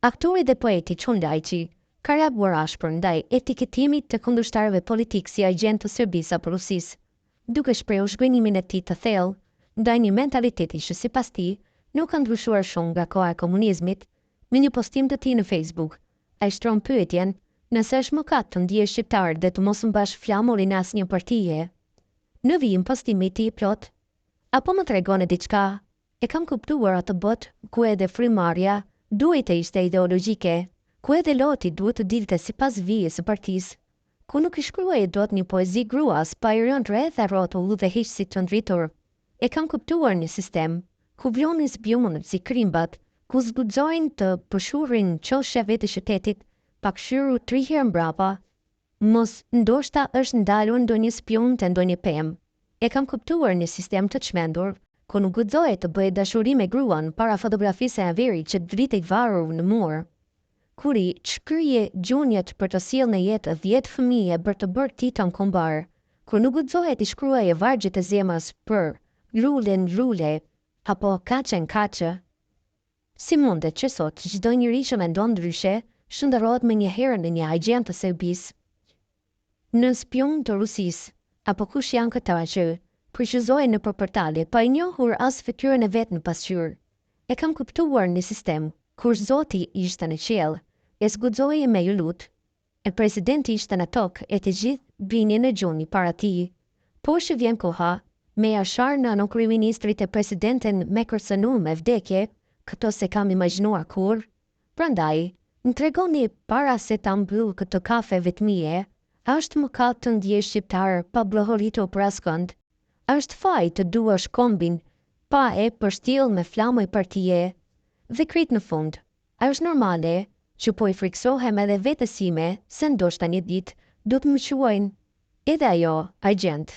Aktori dhe poeti Çon Lajçi ka reaguar ashpër ndaj etiketimit të kundërshtarëve politik si agent të Serbisë apo Rusisë, duke shprehur zhgënjimin e tij të thellë ndaj një mentaliteti që sipas tij nuk ka ndryshuar shumë nga koha e komunizmit. Me një postim të tij në Facebook, ai shtron pyetjen nëse është mëkat të ndihesh shqiptar dhe të mos mbash flamurin e asnjë partie. Në vijim postimi i tij plot: apo më tregon e diçka? E kam kuptuar atë botë ku edhe frymarrja duhet të ishte ideologjike, ku edhe loti duhet të dilte sipas vijës së partisë, ku nuk i shkruaj dot një poezi gruas pa i rënë rreth e rrotull dhe hiqësit të ndritur. E kam kuptuar një sistem ku vlonin spionët si krimbat, ku zguxojnë të përshurrin çosheve të qytetit pa kshyrur 3 herë mbrapa. Mos ndoshta është ndalur ndonjë spion të ndonjë pemë. E kam kuptuar një sistem të çmendur, ku nuk guxohet të bëhet dashuri me gruan para fotografisë e averit që dritej varur në mur. Kur i shkryje gjunjët për të sjellë në jetë 10 fëmijë për të bërë titan kombar, kur nuk guxohet i shkruaje vargjet e zemrës për rule, apo kaçe. Si mundet që sot çdo njeri që mendon ndryshe shndërrohet me një herë në një agent të Serbisë, në spion të Rusisë, apo kush janë këta që përshëzohen nëpër portale pa i njohur as fytyrën e vet në pasqyrë. E kam kuptuar një sistem kur Zoti ishte në qiell, e zguxohej me ju lut, e presidenti ishte në tokë e të gjithë binin në gjuni para tij. Po që vjen koha, me Yashar në kryeministrit e presidentin me kërcënu me vdekje, këto se kam imagjinuar kur. Prandaj, më tregoni para se ta mbyll këtë kafe vetmije, a është mëkat të ndjesh shqiptar pa bllëhoritur për askënd? A është faj të duash kombin pa e përshtill me flamë partie? Dhe krit në fund, a është normale që po i friksohem edhe vetes sime se ndoshta një ditë do të më quajnë edhe ajo agent?